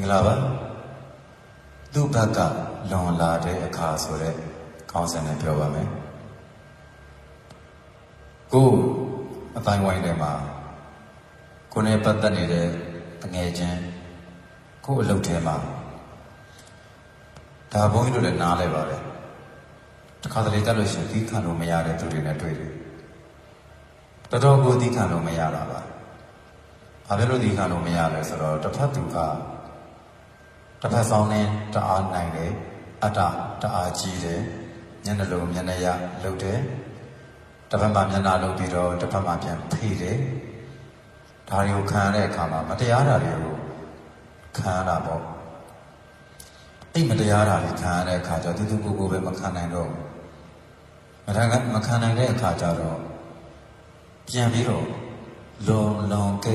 င်္ဂလာပါသူ့ဘက်ကလွန်လာတဲ့အခါဆိုတဲ့ခေါင်းစဉ်နဲ့ပြောပါမယ်ကိုအတိုင်းဝိုင်းထဲမှာကိုနဲ့ပတ်သက်နေတဲ့ငယ်ချင်းကိုအလုပ်ထဲမှာဒါဘုန်းကြီးတို့လည်းနားလဲပါတယ်တခါတလေတက်လို့ရှိရင်သီးခံလို့မရတဲ့သူတွေနဲ့တွေ့တယ်တော်တော်ကိုသီးခံလို့မရတာပါဘာဖြစ်လို့သီးခံလို့မရလဲဆိုတော့တစ်ဖက်သူကတစ်ဖက်ဆောင်နဲ့တအားနိုင်တယ်အတ္တတအားကြီးတယ်ညနေလုံးမျက်နှာရလှုပ်တယ်တစ်ဖက်မှာမျက်နှာလှုပ်ပြီးတော့တစ်ဖက်မှာပြန်ဖိတယ်ဒါတွေကိုခံရတဲ့အခါမှာမတရားတာတွေကိုခံရတာပေါ့အဲ့မတရားတာတွေခံရတဲ့အခါကျတော့သူကိုယ်ပဲမခံနိုင်တော့မခံနိုင်တဲ့အခါကျတော့ပြန်ပြီးတော့လွန်ကဲ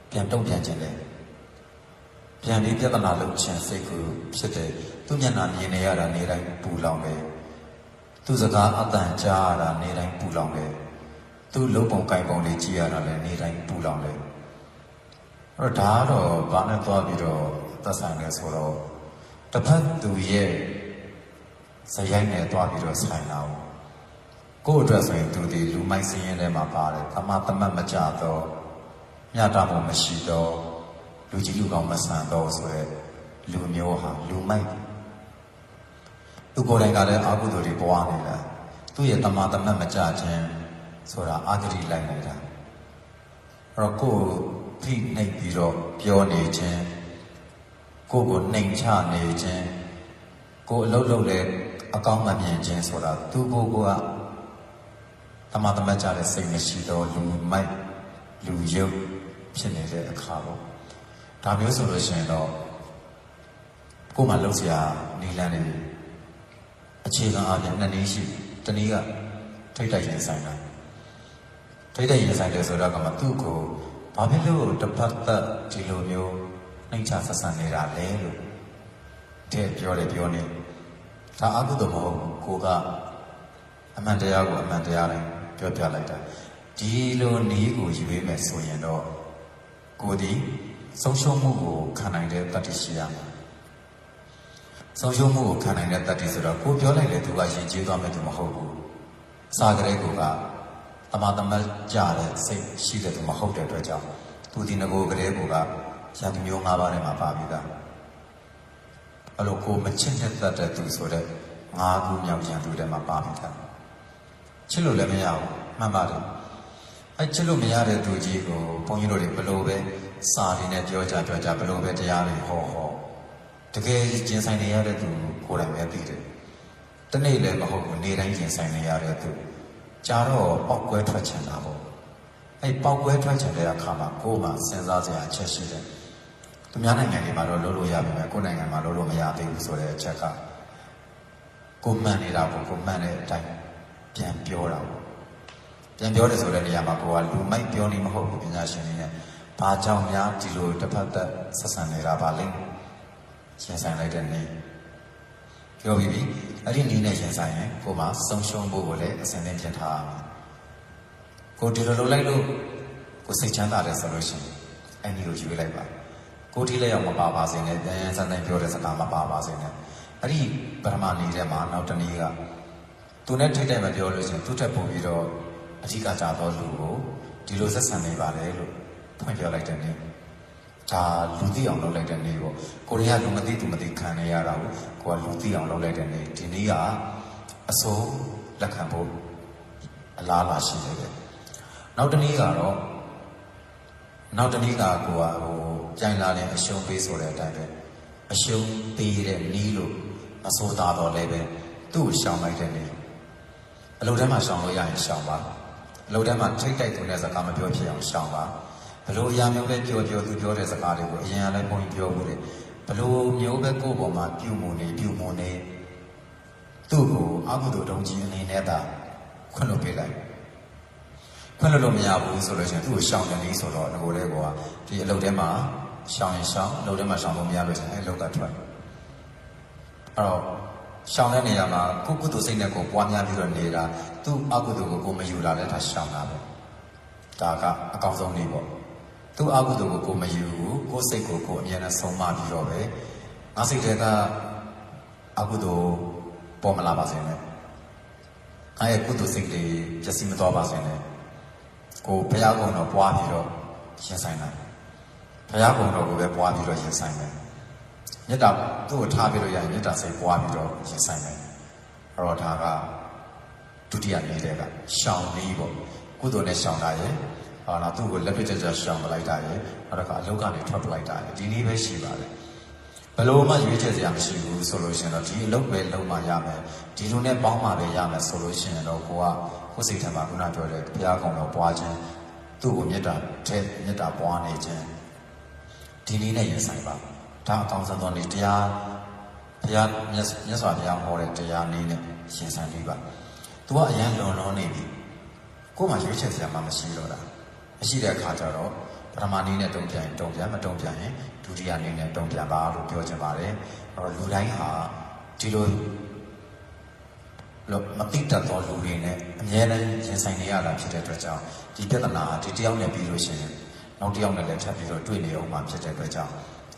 ပြန်တုံ့ပြန်ခြင်းလေပြန်ပြီးပြဿနာလုပ်ခြင်းစိတ်ကိုဖြစ်တယ်သူမျက်နှာမြင်နေရတာနေတိုင်းပူလောင်တယ်သူစကားအတန်ကြားရတာနေတိုင်းပူလောင်တယ်သူလုံးပုံကိုင်ပုံလေးကြည့်ရတာလည်းနေတိုင်းပူလောင်တယ်အဲ့တော့ဒါကတော့ဘာနဲ့သွားပြီးတော့သက်ဆိုင်လဲဆိုတော့တစ်ဖက်သူရဲ့ဇယိုက်နဲ့သွားပြီးတော့ဆိုင်လာအောင်ကိုယ့်အတွက်ဆိုရင်သူဒီလူမိုက်စင်းရဲထဲမှာပါတယ်သမတ်မကြတော့ညတာမှုမရှိတော့လူကြီးလူကောင်းမဆန်တော့ဆိုရဲလူမျိုးဟာလူမိုက်သူကိုယ်တိုင်ကလည်းအာဟုသူတွေပွားနေတာသူ့ရဲ့သမတ်မကြခြင်းဆိုတာအာဂတိလိုက်နေတာအဲ့တော့ကိုယ်ဖိနှိပ်ပြီးတော့ပြောနေခြင်းကိုယ်ကိုနှိမ်ချနေခြင်းကိုယ်အလုပ်လုပ်လဲအကောင်းမမြင်ခြင်းဆိုတာသူကိုယ်ကသမတ်ကြတဲ့စိတ်မရှိတော့လူမိုက်လူရုပ်ဖြစ်နေတဲ့အခါပေါ့ဒါမျိုးဆိုလို့ရှိရင်တော့ကိုယ်မှလှုပ်ရှားနေလန်းနေအခြေခံအပြင်နှစ်နည်းရှိတနည်းကထိတ်တိုက်ရင်ဆိုင်တာထိတ်တိုက်ရင်ဆိုင်တယ်ဆိုတော့ကမှသူ့ကိုဘာဖြစ်လို့တစ်ဖက်သက်ဒီလိုမျိုးနှိမ့်ချဆက်ဆံနေတာလဲလို့တဲ့ပြောနေဒါအကုသို့မဟုတ်ဘူးကိုကအမှန်တရားကိုအမှန်တရားတိုင်းပြောပြလိုက်တာဒီလိုနည်းကိုယူရမယ်ဆိုရင်တော့ကိုဒီဆုံးရှုံးမှုကိုခံနိုင်တဲ့တတ္တိရှိရမှာဆုံးရှုံးမှုကိုခံနိုင်တဲ့တတ္တိဆိုတော့ကိုပြောလိုက်လေသူကရင်ကျေးသွားမယ်သူမဟုတ်ဘူးအစာကလေးကသမတ်ကြတဲ့စိတ်ရှိတဲ့သူမဟုတ်တဲ့အတွက်ကြောင့်သူဒီငကိုကလေးကရန်သူမျိုး၅ပါးထဲမှာပါပြီးသားအဲ့လိုကိုမချစ်တဲ့တတ်တဲ့သူဆိုတဲ့၅ခုမြောက်ရန်သူထဲမှာပါပြီးသားချစ်လို့လည်းမရဘူးမှန်ပါတယ်အဲ့ချစ်လို့မရတဲ့သူကြီးကိုဘုန်းကြီးတို့တွေဘလို့ပဲစာရင်းနဲ့ပြောကြဘလို့ပဲတရားတွေဟောတကယ်ကျင်ဆိုင်နေရတဲ့သူကိုယ်တိုင်ပဲသိတယ်တနေ့လည်းမဟုတ်ဘူးနေ့တိုင်းကျင်ဆိုင်နေရတဲ့သူကြာတော့ပေါက်ကွဲထွက်ချင်တာပေါ့အဲ့ပေါက်ကွဲထွက်ချင်တဲ့အခါမှာကိုယ်မှစဉ်းစားစရာအချက်ရှိတယ်သူများနိုင်ငံတွေမှာတော့လုပ်လို့ရပါမယ်ကိုယ်နိုင်ငံမှာလုပ်လို့မရသေးဘူးဆိုတဲ့အချက်ကကိုမှန်နေတာပေါ့ကိုမှန်တဲ့အတိုင်းပြန်ပြောတာပေါ့ပြန်ပြောတယ်ဆိုတဲ့နေရာမှာကိုကလူမိုက်ပြောနေမဟုတ်ဘူးပညာရှင်တွေနဲ့ဘာကြောင့်များဒီလိုတစ်ဖက်သက်ဆက်ဆံနေတာပါလဲရင်ဆိုင်လိုက်တဲ့နေ့ပြောပြီးပြီအဲ့ဒီနေ့နဲ့ရင်ဆိုင်ရင်ကိုမှဆုံးရှုံးဖို့ကိုလည်းအစဉ်သင်းပြင်ထားရမယ်ကိုဒီလိုလုပ်လိုက်လို့ကိုစိတ်ချမ်းသာတယ်ဆိုလို့ရှိရင်အဲ့ဒီကိုယူလိုက်ပါကိုထိလည်းရောက်မပါပါစေနဲ့ပြန်စမ်းပြောတဲ့စကားမပါပါစေနဲ့အဲ့ဒီပထမနေ့ထဲမှာနောက်တနေ့ကသူနဲ့ထိတ်တယ်မပြောလို့ရှိရင်သူ့ထက်ပိုပြီးတော့အဓိကကြတော့လူကိုဒီလိုဆက်ဆံနေပါတယ်လို့ဖွင့်ပြောလိုက်တဲ့နေ့ဒါလူသိအောင်လုပ်လိုက်တဲ့နေ့ပေါ့ကိုရီးယားလူမသိသူမသိခံနေရတာကိုကလူသိအောင်လုပ်လိုက်တဲ့နေ့ဒီနေ့ကအစိုးလက်ခံဖို့အလားအလာရှိနေတယ်နောက်တနေ့ကတော့ကိုကကြိုင်လာတဲ့အရှုံးပေးဆိုတဲ့အတိုင်းပဲအရှုံးပေးတဲ့နေ့လို့မဆိုတာတော့လည်းပဲသူ့ကိုရှောင်လိုက်တဲ့နေ့အလုပ်ထဲမှာရှောင်လို့ရရင်ရှောင်ပါအလုပ်ထဲမှာထိတ်တိုက်သူနဲ့စကားမပြောဖြစ်အောင်ရှောင်ပါဘလို့အရာမျိုးပဲပြောသူပြောတဲ့စကားတွေကိုအရင်ကလည်းပုံပြောဘူးလေဘလို့မျိုးပဲကိုယ့်ပေါ်မှာပြုမှုနေသူ့ကိုအကုသိုလ်တုံးကြီးအနေနဲ့သာခွင့်လွှတ်ပေးလိုက်ခွင့်လွှတ်လို့မရဘူးဆိုလို့ရှိရင်သူ့ကိုရှောင်တယ်နည်းဆိုတော့ငကိုလေးကဒီအလုပ်ထဲမှာရှောင်ရင်ရှောင်အလုပ်ထဲမှာရှောင်လို့မရလို့ရှိရင်အဲ့လောက်ကထွက်အဲ့တော့ရှောင်တဲ့နေရာမှာကိုကုသိုလ်စိတ်နဲ့ကိုပွားများပြီးတော့နေတာသူ့အကုသိုလ်ကိုမယူလာတဲ့ဒါရှောင်တာပဲဒါကအကောင်းဆုံးနေပေါ့ သူ့အကုသိုလ်ကိုမယူဘူးကိုယ်စိတ်ကိုအမြဲတမ်းဆုံးမပြီးတော့ပဲငါစိတ်ထဲကအကုသိုလ်ပေါ်မလာပါစေနဲ့အဲ့ဒီကုသိုလ်စိတ်တွေပျက်စီးမသွားပါစေနဲ့ကိုဘုရားကုံတော်ပွားပြီးတော့ရင်ဆိုင်တယ်ဘုရားကုံတော်ကိုပဲပွားပြီးတော့ရင်ဆိုင်တယ်မေတ္တာသူ့ကိုထားပြီးတော့ရရင်မေတ္တာစိတ်ပွားပြီးတော့ရင်ဆိုင်တယ်အဲ့တော့ဒါကဒုတိယနည်းတဲ့ကရှောင်နည်းပေါ့ကုသိုလ်နဲ့ရှောင်တာရဲ့နောက်သူ့ကိုလက်ပြချက်ချက်ရှောင်ပလိုက်တာရဲ့နောက်တစ်ခါအလုတ်ကနေထွက်ပလိုက်တာရဲ့ဒီနည်းပဲရှိပါတယ်ဘယ်လိုမှရွေးချယ်စရာမရှိဘူးဆိုလို့ရှိရင်တော့ဒီအလုပ်ပဲလုပ်မှရမယ်ဒီလိုနဲ့ပေါင်းမှပဲရမယ်ဆိုလို့ရှိရင်တော့ကိုယ်စိတ်ထဲမှာခုနပြောတဲ့ဘုရားကုံတော်ပွားခြင်းသူ့ကိုမေတ္တာပွားနေခြင်းဒီနည်းနဲ့ရင်ဆိုင်ပါဒါအကောင်းဆုံးသောနည်းတရားဘုရားမြတ်စွာဘုရားဟောတဲ့တရားနည်းနဲ့ရင်ဆိုင်ပြီးပါသူကအရင်လွန်နေပြီကိုယ်မှရွေးချယ်စရာမှမရှိတော့တာမရှိတဲ့အခါကျတော့ပထမနည်းနဲ့တုံ့ပြန်မတုံ့ပြန်ရင်ဒုတိယနည်းနဲ့တုံ့ပြန်ပါလို့ပြောချင်ပါတယ်အဲ့တော့လူတိုင်းဟာဒီလိုမသိတတ်သောလူတွေနဲ့အများနဲ့ရင်ဆိုင်နေရတာဖြစ်တဲ့အတွက်ကြောင့်ဒီပြဿနာဒီတယောက်နဲ့ပြီးလို့ရှိရင်နောက်တစ်ယောက်နဲ့လည်းထပ်ပြီးတော့တွေ့နေအောင်မှဖြစ်တဲ့အတွက်ကြောင့်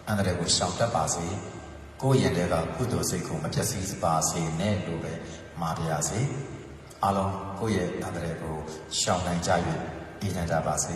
အန္တရာယ်ကိုရှောင်တတ်ပါစေကိုယ့်ရင်ထဲကကုသိုလ်စိတ်ကိုမပျက်စီးပါစေနဲ့လို့ပဲမှာပါရစေအားလုံးကိုယ့်ရဲ့အန္တရာယ်ကိုရှောင်နိုင်ကြ၍ပြည်နိုင်ကြပါစေ